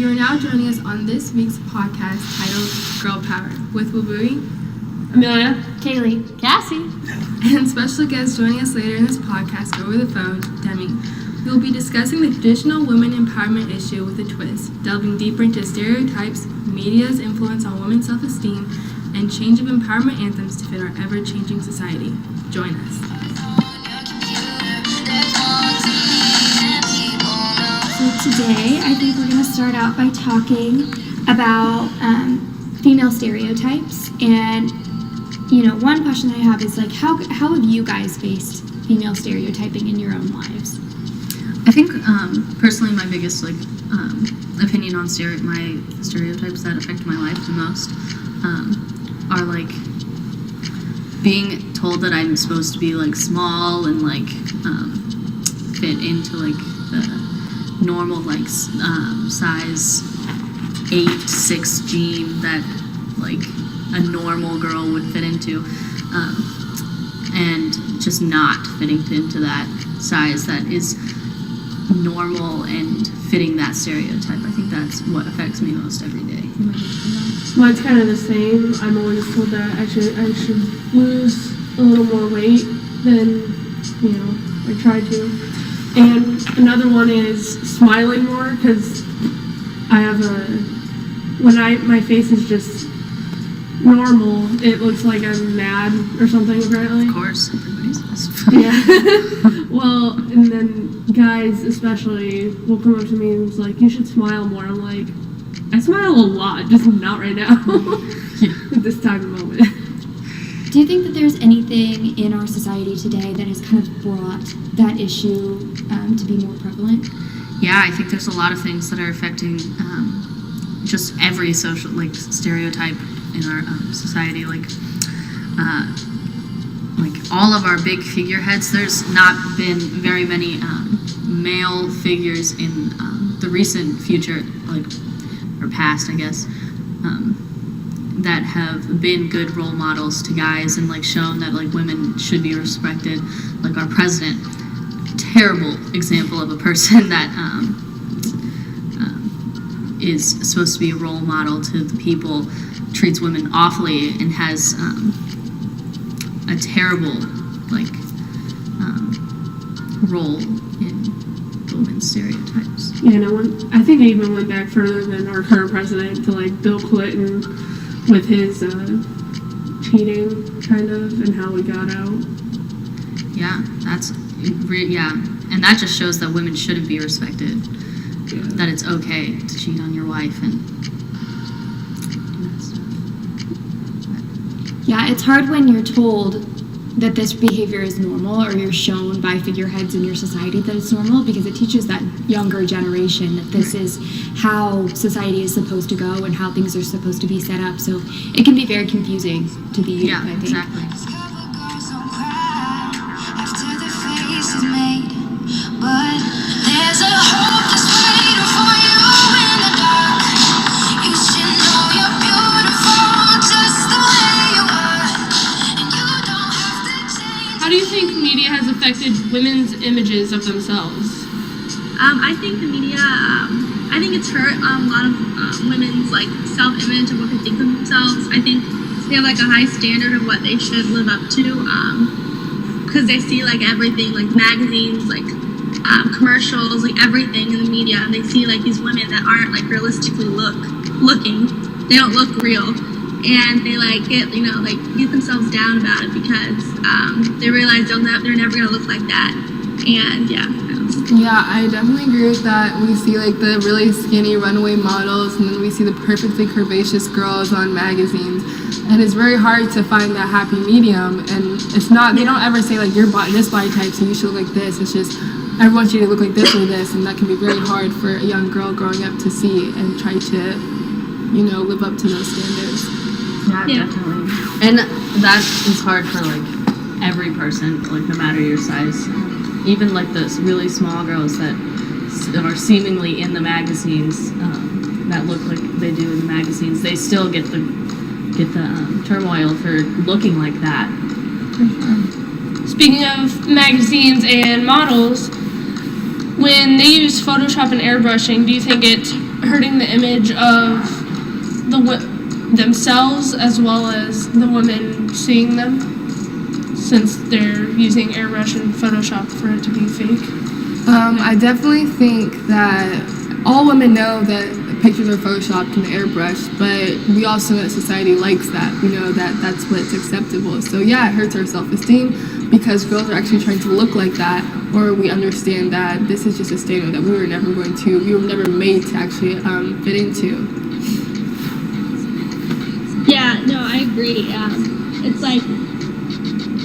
You are now joining us on this week's podcast titled Girl Power with Wabui, Amelia, Kaylee, Cassie, and special guest joining us later in this podcast over the phone, Demi. We will be discussing the traditional women empowerment issue with a twist, delving deeper into stereotypes, media's influence on women's self-esteem, and change of empowerment anthems to fit our ever-changing society. Join us. So today I think we're going to start out by talking about female stereotypes. And, one question I have is, how have you guys faced female stereotyping in your own lives? I think, personally, my biggest, opinion on my stereotypes that affect my life the most are, being told that I'm supposed to be, small and, fit into, the normal, size 8, 6 jean that, a normal girl would fit into, and just not fitting into that size that is normal and fitting that stereotype. I think that's what affects me most every day. Mine's kind of the same. I'm always told that I should lose a little more weight than, I try to. And another one is smiling more, because I have my face is just normal, it looks like I'm mad or something, apparently. Of course, everybody's Yeah. Well, and then guys especially will come up to me and it's like, you should smile more. I'm like, I smile a lot, just not right now. At this time of moment. Do you think that there's anything in our society today that has kind of brought that issue to be more prevalent? Yeah, I think there's a lot of things that are affecting just every social stereotype in our society. All of our big figureheads. There's not been very many male figures in the recent future, or past, I guess, that have been good role models to guys and shown that women should be respected. Our president, terrible example of a person that is supposed to be a role model to the people, treats women awfully and has a terrible role in women's stereotypes. Yeah, I think I even went back further than our current president to Bill Clinton with his cheating kind of and how he got out. Yeah, and that just shows that women shouldn't be respected. Yeah. That it's okay to cheat on your wife and that stuff. Yeah, it's hard when you're told that this behavior is normal, or you're shown by figureheads in your society that it's normal, because it teaches that younger generation that this is how society is supposed to go and how things are supposed to be set up. So it can be very confusing to the youth, I think. Exactly. How do you think media has affected women's images of themselves? I think the media, I think it's hurt a lot of women's self-image and what they think of themselves. I think they have a high standard of what they should live up to, because they see everything, magazines, commercials, everything in the media, and they see these women that aren't realistically looking. They don't look real. And they get themselves down about it because they realize they're never gonna look like that. And yeah, I definitely agree with that. We see the really skinny runway models, and then we see the perfectly curvaceous girls on magazines, and it's very hard to find that happy medium. And it's not, they don't ever say you're this body type, so you should look like this. It's just everyone wants you to look like this or this, and that can be very hard for a young girl growing up to see and try to live up to those standards. Yeah, definitely. And that is hard for every person, no matter your size. Even the really small girls that are seemingly in the magazines, that look like they do in the magazines, they still get the turmoil for looking like that. Speaking of magazines and models, when they use Photoshop and airbrushing, do you think it hurting the image of themselves as well as the women seeing them, since they're using airbrush and Photoshop for it to be fake. I definitely think that all women know that pictures are photoshopped and airbrushed, but we also know that society likes that. We know that that's what's acceptable. So yeah, it hurts our self-esteem because girls are actually trying to look like that, or we understand that this is just a standard that we were never made to actually fit into. Yeah, no, I agree. It's like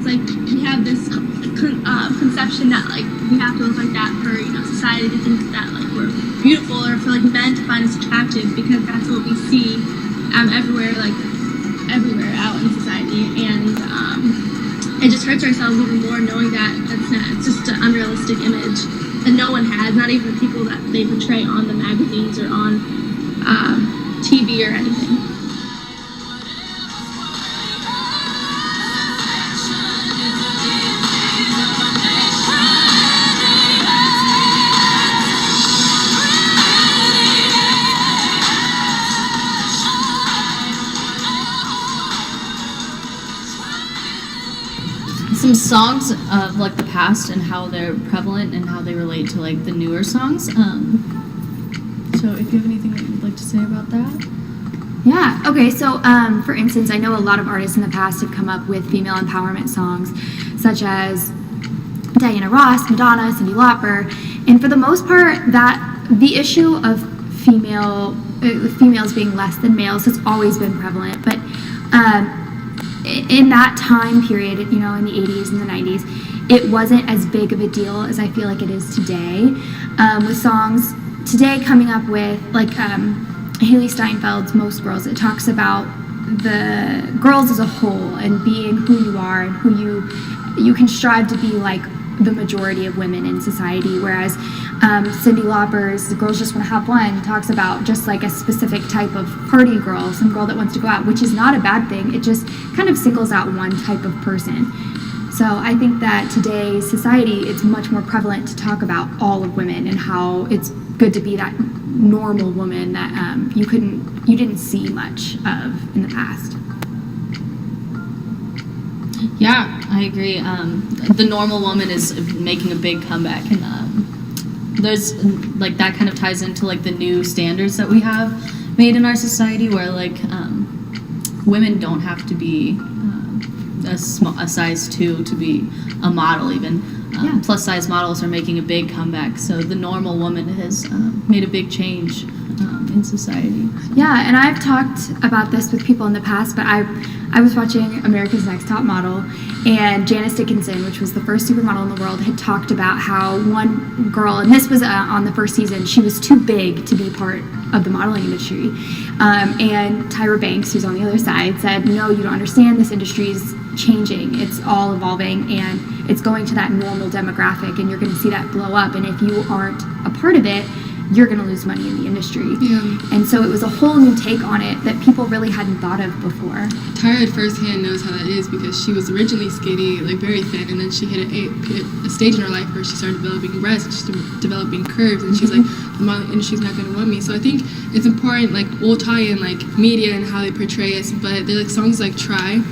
we have this conception that like we have to look like that for society to think that like we're beautiful, or for like men to find us attractive, because that's what we see everywhere out in society, and it just hurts ourselves even more knowing that it's just an unrealistic image that no one has, not even the people that they portray on the magazines or on TV or anything. Some songs of like the past and how they're prevalent and how they relate to like the newer songs. So if you have anything that you'd like to say about that. Yeah, okay, so for instance, I know a lot of artists in the past have come up with female empowerment songs, such as Diana Ross, Madonna, Cyndi Lauper, and for the most part, that the issue of females being less than males has always been prevalent, but in that time period, in the 80s and the 90s, it wasn't as big of a deal as I feel like it is today, with songs today coming up with, like, Haley Steinfeld's Most Girls. It talks about the girls as a whole and being who you are and who you can strive to be like the majority of women in society, whereas Cyndi Lauper's The Girls Just Want to Have One talks about just like a specific type of party girl, some girl that wants to go out, which is not a bad thing. It just kind of singles out one type of person. So I think that today's society, it's much more prevalent to talk about all of women and how it's good to be that normal woman that you didn't see much of in the past. Yeah, I agree. The normal woman is making a big comeback, and there's like that kind of ties into like the new standards that we have made in our society, where like women don't have to be a size 2 to be a model. Even plus size models are making a big comeback. So the normal woman has made a big change in society. Yeah, and I've talked about this with people in the past, but I was watching America's Next Top Model, and Janice Dickinson, which was the first supermodel in the world, had talked about how one girl, and this was on the first season, she was too big to be part of the modeling industry. And Tyra Banks, who's on the other side, said, no, you don't understand, this industry is changing, it's all evolving, and it's going to that normal demographic, and you're going to see that blow up, and if you aren't a part of it, you're going to lose money in the industry. Yeah. And so it was a whole new take on it that people really hadn't thought of before. Tyra firsthand knows how that is because she was originally skinny, like very thin, and then she hit a stage in her life where she started developing breasts, she's developing curves, and she's like, the modeling industry's not going to want me. So I think it's important, like, we'll tie in like media and how they portray us, but they're like songs like Try.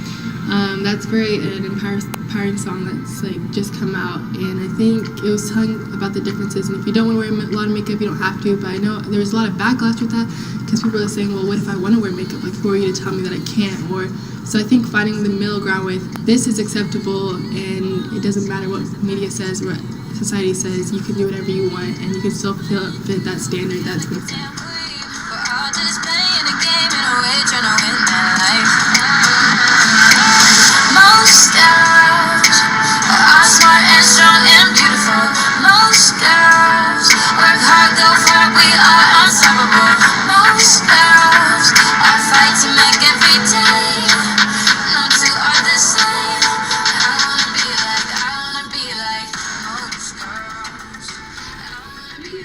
That's great, an empowering song that's like just come out, and I think it was telling about the differences, and if you don't want to wear a lot of makeup, you don't have to, but I know there was a lot of backlash with that because people are saying, well, what if I want to wear makeup, like who are you to tell me that I can't? Or so I think finding the middle ground with this is acceptable and it doesn't matter what media says or what society says, you can do whatever you want and you can still fit that standard that's been set. Most girls are smart and strong and beautiful. Most girls work hard, go far, we are unstoppable. Most girls are fight to make every day. No two are the same. I wanna be like most girls.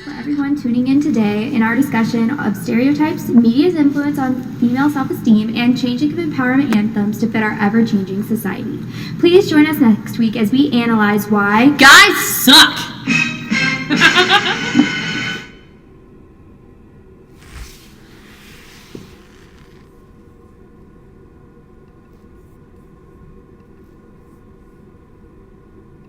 For everyone tuning in today in our discussion of stereotypes, media's influence on female self-esteem, and changing of empowerment anthems to fit our ever-changing society. Please join us next week as we analyze why Guys suck!